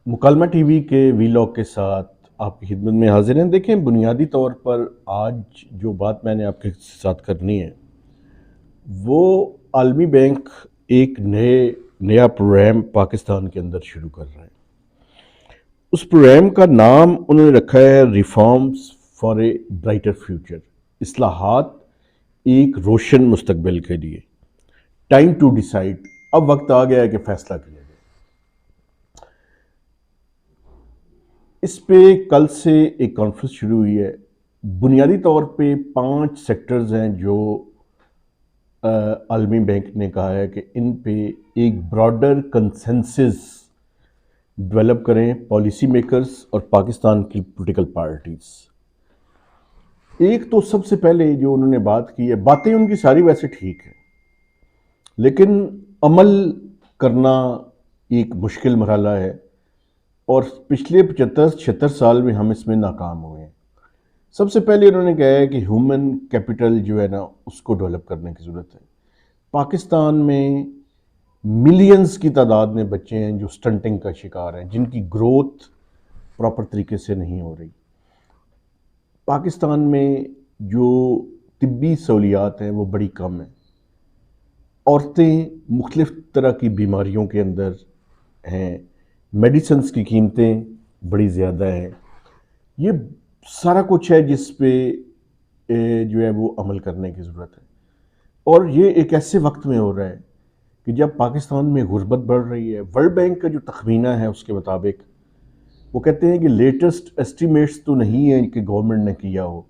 مکالمہ T V کے vlog کے ساتھ آپ کی خدمت میں حاضر ہیں۔ دیکھیں، بنیادی طور پر آج جو بات میں نے آپ کے ساتھ کرنی ہے وہ عالمی بینک ایک نیا پروگرام پاکستان کے اندر شروع کر رہا ہے۔ اس پروگرام کا نام انہوں نے رکھا ہے reforms for a brighter future, اصلاحات ایک روشن مستقبل کے لیے۔ ٹائم ٹو ڈیسائیڈ، اب وقت آ گیا ہے کہ فیصلہ کیا جائے۔ اس پہ کل سے ایک کانفرنس شروع ہوئی ہے۔ بنیادی طور پہ 5 سیکٹرز ہیں جو عالمی بینک نے کہا ہے کہ ان پہ ایک براڈر کنسنسس ڈیولپ کریں پالیسی میکرز اور پاکستان کی پولیٹیکل پارٹیز۔ ایک تو سب سے پہلے جو انہوں نے بات کی ہے، باتیں ان کی ساری ویسے ٹھیک ہیں، لیکن عمل کرنا ایک مشکل مرحلہ ہے، اور پچھلے 75-76 سال میں ہم اس میں ناکام ہوئے ہیں۔ سب سے پہلے انہوں نے کہا ہے کہ ہیومن کیپٹل جو ہے نا اس کو ڈیولپ کرنے کی ضرورت ہے۔ پاکستان میں ملینز کی تعداد میں بچے ہیں جو سٹنٹنگ کا شکار ہیں، جن کی گروتھ پراپر طریقے سے نہیں ہو رہی۔ پاکستان میں جو طبی سہولیات ہیں وہ بڑی کم ہیں۔ عورتیں مختلف طرح کی بیماریوں کے اندر ہیں، میڈیسنز کی قیمتیں بڑی زیادہ ہیں۔ یہ سارا کچھ ہے جس پہ جو ہے وہ عمل کرنے کی ضرورت ہے، اور یہ ایک ایسے وقت میں ہو رہا ہے کہ جب پاکستان میں غربت بڑھ رہی ہے۔ ورلڈ بینک کا جو تخمینہ ہے اس کے مطابق وہ کہتے ہیں کہ لیٹسٹ ایسٹیمیٹس تو نہیں ہیں کہ گورنمنٹ نے کیا ہو،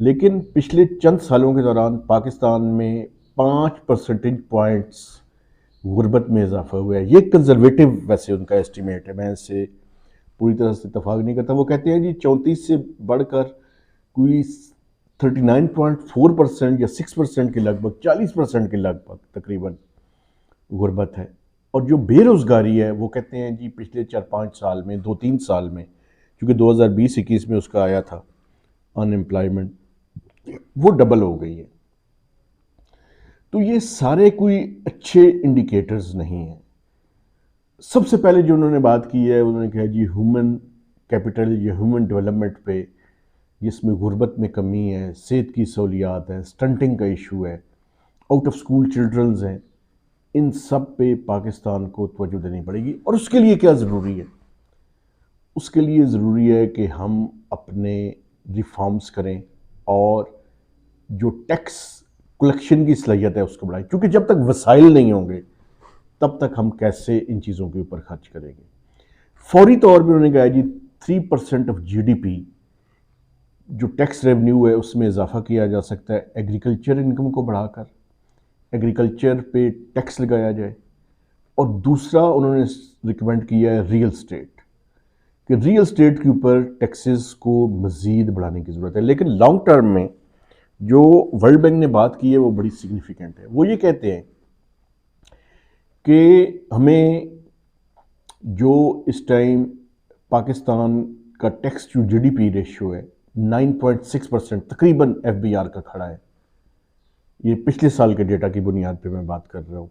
لیکن پچھلے چند سالوں کے دوران پاکستان میں 5 پرسنٹیج پوائنٹس غربت میں اضافہ ہوا ہے۔ یہ کنزرویٹو ویسے ان کا ایسٹیمیٹ ہے، میں اس سے پوری طرح سے اتفاق نہیں کرتا۔ وہ کہتے ہیں جی 34 سے بڑھ کر کوئی 39.4% یا 6% کے لگ بھگ، 40% کے لگ بھگ تقریباً غربت ہے۔ اور جو بے روزگاری ہے وہ کہتے ہیں جی پچھلے 4-5 سال میں، 2-3 سال میں، چونکہ 2020-21 میں اس کا آیا تھا ان امپلائمنٹ، وہ ڈبل ہو گئی ہے۔ تو یہ سارے کوئی اچھے انڈیکیٹرز نہیں ہیں۔ سب سے پہلے جو انہوں نے بات کی ہے، انہوں نے کہا جی ہیومن کیپٹل یا ہیومن ڈیولپمنٹ پہ، جس میں غربت میں کمی ہے، صحت کی سہولیات ہیں، سٹنٹنگ کا ایشو ہے، آؤٹ آف سکول چلڈرنز ہیں، ان سب پہ پاکستان کو توجہ دینی پڑے گی۔ اور اس کے لیے کیا ضروری ہے؟ اس کے لیے ضروری ہے کہ ہم اپنے ریفارمز کریں اور جو ٹیکس کلیکشن کی صلاحیت ہے اس کو بڑھائیں، کیونکہ جب تک وسائل نہیں ہوں گے تب تک ہم کیسے ان چیزوں کے اوپر خرچ کریں گے۔ فوری طور پہ انہوں نے کہا جی 3% آف جی ڈی پی جو ٹیکس ریونیو ہے اس میں اضافہ کیا جا سکتا ہے، ایگریکلچر انکم کو بڑھا کر ایگریکلچر پہ ٹیکس لگایا جائے۔ اور دوسرا انہوں نے ریکمینڈ کیا ہے ریئل اسٹیٹ، کہ ریئل اسٹیٹ کے اوپر ٹیکسز کو مزید بڑھانے کی ضرورت ہے۔ لیکن لانگ ٹرم میں جو ورلڈ بینک نے بات کی ہے وہ بڑی سگنیفیکنٹ ہے۔ وہ یہ کہتے ہیں کہ ہمیں جو اس ٹائم پاکستان کا tax to G D P ratio ہے 9.6% تقریباً ایف بی آر کا کھڑا ہے، یہ پچھلے سال کے ڈیٹا کی بنیاد پہ میں بات کر رہا ہوں،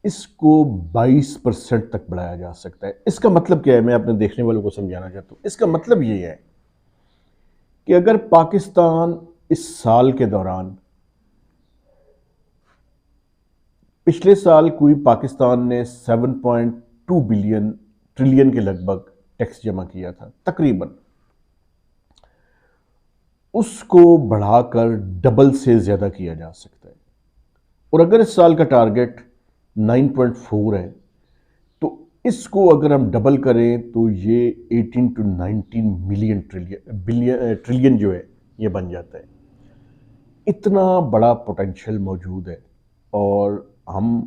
اس کو 22% تک بڑھایا جا سکتا ہے۔ اس کا مطلب کیا ہے؟ میں اپنے دیکھنے والوں کو سمجھانا چاہتا ہوں۔ اس کا مطلب یہ ہے کہ اگر پاکستان اس سال کے دوران، پچھلے سال کوئی پاکستان نے 7.2 ٹریلین کے لگ بھگ ٹیکس جمع کیا تھا تقریباً، اس کو بڑھا کر ڈبل سے زیادہ کیا جا سکتا ہے۔ اور اگر اس سال کا ٹارگٹ 9.4 ہے تو اس کو اگر ہم ڈبل کریں تو یہ 18 to 19 ملین ٹریلین جو ہے یہ بن جاتا ہے۔ اتنا بڑا پوٹینشیل موجود ہے اور ہم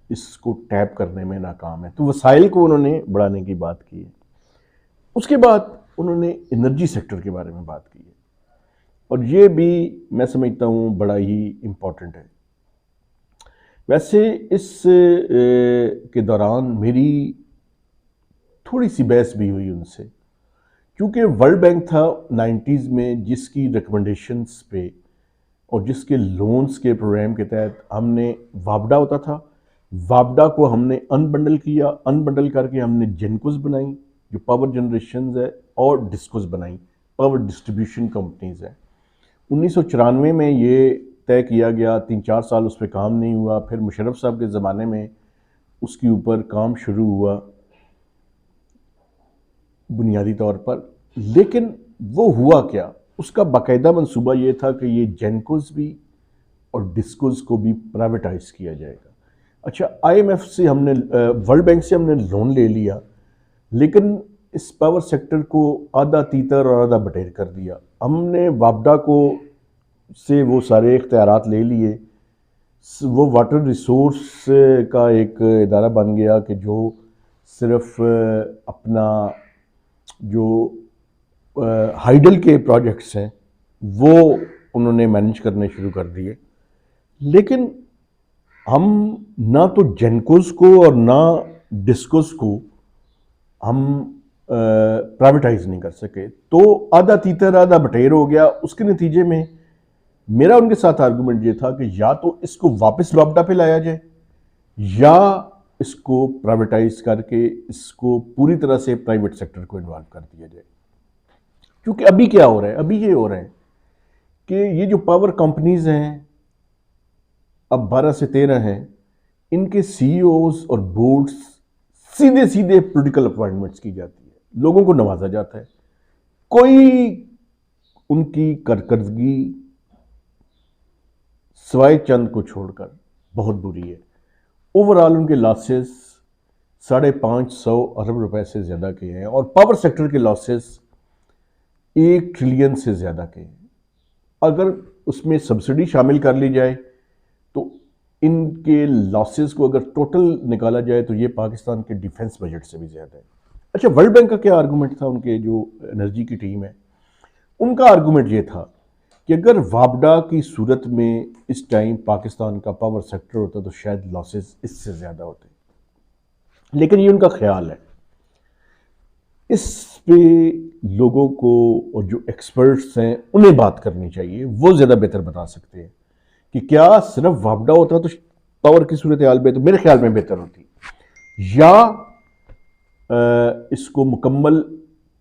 اس کو ٹیپ کرنے میں ناکام ہیں۔ تو وسائل کو انہوں نے بڑھانے کی بات کی ہے۔ اس کے بعد انہوں نے انرجی سیکٹر کے بارے میں بات کی ہے، اور یہ بھی میں سمجھتا ہوں بڑا ہی امپورٹنٹ ہے۔ ویسے اس کے دوران میری تھوڑی سی بحث بھی ہوئی ان سے، کیونکہ ورلڈ بینک تھا 90s میں جس کی ریکمنڈیشنز پہ اور جس کے لونز کے پروگرام کے تحت ہم نے وابڈا ہوتا تھا وابڈا کو ہم نے انبنڈل کیا، انبنڈل کر کے ہم نے جینکوز بنائی جو پاور جنریشنز ہے، اور ڈسکوز بنائی پاور ڈسٹریبیوشن کمپنیز ہیں۔ 1994 میں یہ طے کیا گیا، 3-4 سال اس پہ کام نہیں ہوا، پھر مشرف صاحب کے زمانے میں اس کے اوپر کام شروع ہوا بنیادی طور پر، لیکن وہ ہوا کیا، اس کا باقاعدہ منصوبہ یہ تھا کہ یہ جینکوز بھی اور ڈسکوز کو بھی پرائیویٹائز کیا جائے گا۔ اچھا، آئی ایم ایف سے ہم نے، ورلڈ بینک سے ہم نے لون لے لیا، لیکن اس پاور سیکٹر کو آدھا تیتر اور آدھا بٹیر کر دیا۔ ہم نے وابڈا کو سے وہ سارے اختیارات لے لیے، وہ واٹر ریسورس کا ایک ادارہ بن گیا کہ جو صرف اپنا جو ہائیڈل کے پروجیکٹس ہیں وہ انہوں نے مینیج کرنے شروع کر دیے، لیکن ہم نہ تو جینکوز کو اور نہ ڈسکوز کو ہم پرائیویٹائز نہیں کر سکے، تو آدھا تیتر آدھا بٹیر ہو گیا۔ اس کے نتیجے میں میرا ان کے ساتھ آرگومنٹ یہ تھا کہ یا تو اس کو واپس وابڈا پہ لایا جائے، یا اس کو پرائیویٹائز کر کے اس کو پوری طرح سے پرائیویٹ سیکٹر کو انوالو کر دیا جائے۔ کیونکہ ابھی کیا ہو رہا ہے، ابھی یہ ہو رہا ہے کہ یہ جو پاور کمپنیز ہیں، اب 12 سے 13 ہیں، ان کے سی ای اوز اور بورڈز سیدھے سیدھے پولیٹیکل اپوائنٹمنٹس کی جاتی ہے، لوگوں کو نوازا جاتا ہے، کوئی ان کی کارکردگی سوائے چند کو چھوڑ کر بہت بری ہے۔ اوورآل ان کے لاسز 550 ارب روپے سے زیادہ کے ہیں، اور پاور سیکٹر کے لاسز 1 ٹریلین سے زیادہ کے ہیں۔ اگر اس میں سبسڈی شامل کر لی جائے تو ان کے لاسز کو اگر ٹوٹل نکالا جائے تو یہ پاکستان کے ڈیفنس بجٹ سے بھی زیادہ ہے۔ اچھا، ورلڈ بینک کا کیا آرگومنٹ تھا؟ ان کے جو انرجی کی ٹیم ہے، ان کا آرگومنٹ یہ تھا کہ اگر وابڈا کی صورت میں اس ٹائم پاکستان کا پاور سیکٹر ہوتا تو شاید لاسز اس سے زیادہ ہوتے، لیکن یہ ان کا خیال ہے۔ اس پہ لوگوں کو اور جو ایکسپرٹس ہیں انہیں بات کرنی چاہیے، وہ زیادہ بہتر بتا سکتے ہیں کہ کیا صرف وابڈا ہوتا تو پاور کی صورتحال بہتر، میرے خیال میں بہتر ہوتی، یا اس کو مکمل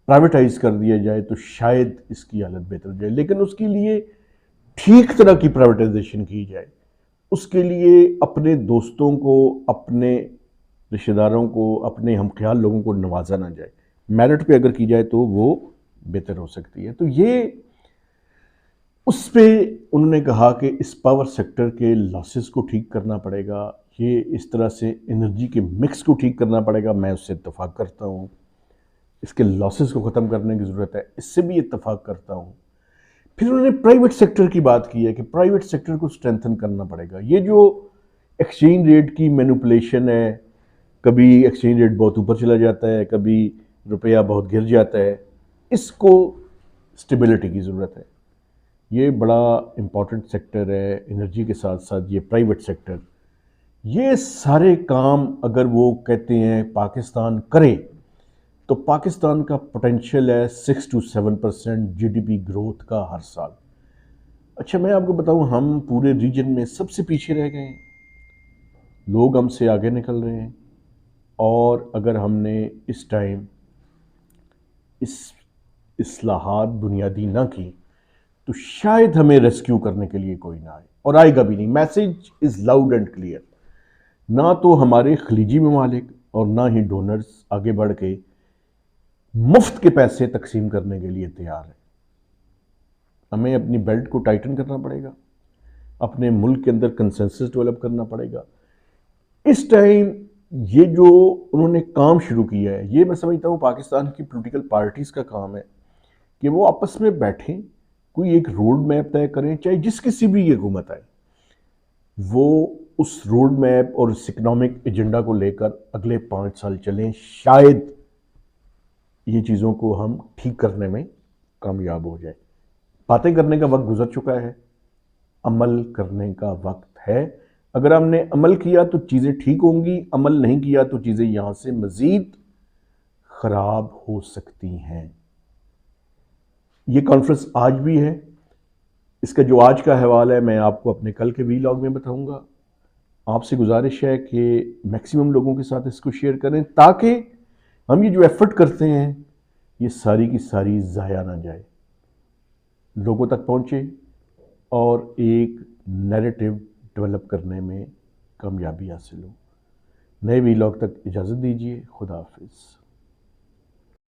پرائیویٹائز کر دیا جائے تو شاید اس کی حالت بہتر ہو جائے، لیکن اس کے لیے ٹھیک طرح کی پرائیویٹائزیشن کی جائے، اس کے لیے اپنے دوستوں کو، اپنے رشتہ داروں کو، اپنے ہم خیال لوگوں کو نوازا نہ جائے، میرٹ پہ اگر کی جائے تو وہ بہتر ہو سکتی ہے۔ تو یہ اس پہ انہوں نے کہا کہ اس پاور سیکٹر کے لاسز کو ٹھیک کرنا پڑے گا، یہ اس طرح سے انرجی کے مکس کو ٹھیک کرنا پڑے گا، میں اس سے اتفاق کرتا ہوں۔ اس کے لاسز کو ختم کرنے کی ضرورت ہے، اس سے بھی اتفاق کرتا ہوں۔ پھر انہوں نے پرائیویٹ سیکٹر کی بات کی ہے کہ پرائیویٹ سیکٹر کو سٹرینتھن کرنا پڑے گا۔ یہ جو ایکسچینج ریٹ کی مینوپولیشن ہے، کبھی ایکسچینج ریٹ بہت اوپر چلا جاتا ہے، کبھی روپیہ بہت گر جاتا ہے، اس کو سٹیبلٹی کی ضرورت ہے۔ یہ بڑا امپورٹنٹ سیکٹر ہے، انرجی کے ساتھ ساتھ یہ پرائیویٹ سیکٹر، یہ سارے کام اگر وہ کہتے ہیں پاکستان کرے تو پاکستان کا پوٹینشیل ہے 6 to 7% G D P growth کا ہر سال۔ اچھا، میں آپ کو بتاؤں، ہم پورے ریجن میں سب سے پیچھے رہ گئے ہیں، لوگ ہم سے آگے نکل رہے ہیں، اور اگر ہم نے اس ٹائم اس اصلاحات بنیادی نہ کی تو شاید ہمیں ریسکیو کرنے کے لیے کوئی نہ آئے، اور آئے گا بھی نہیں۔ Message is loud and clear, نہ تو ہمارے خلیجی ممالک اور نہ ہی ڈونرز آگے بڑھ کے مفت کے پیسے تقسیم کرنے کے لیے تیار ہیں۔ ہمیں اپنی بیلٹ کو ٹائٹن کرنا پڑے گا، اپنے ملک کے اندر کنسنسس ڈیولپ کرنا پڑے گا۔ اس ٹائم یہ جو انہوں نے کام شروع کیا ہے، یہ میں سمجھتا ہوں پاکستان کی پولیٹیکل پارٹیز کا کام ہے کہ وہ آپس میں بیٹھیں، کوئی ایک روڈ میپ طے کریں، چاہے جس کسی بھی حکومت آئے، وہ اس روڈ میپ اور اس اکنامک ایجنڈا کو لے کر اگلے 5 سال چلیں، شاید یہ چیزوں کو ہم ٹھیک کرنے میں کامیاب ہو جائیں۔ باتیں کرنے کا وقت گزر چکا ہے، عمل کرنے کا وقت ہے۔ اگر ہم نے عمل کیا تو چیزیں ٹھیک ہوں گی، عمل نہیں کیا تو چیزیں یہاں سے مزید خراب ہو سکتی ہیں۔ یہ کانفرنس آج بھی ہے، اس کا جو آج کا حوال ہے میں آپ کو اپنے کل کے وی لاگ میں بتاؤں گا۔ آپ سے گزارش ہے کہ میکسیمم لوگوں کے ساتھ اس کو شیئر کریں تاکہ ہم یہ جو ایفرٹ کرتے ہیں یہ ساری کی ساری ضائع نہ جائے، لوگوں تک پہنچے اور ایک نیریٹو ڈیولپ کرنے میں کامیابی حاصل ہو۔ نئے ویلاگ تک اجازت دیجیے، خدا حافظ۔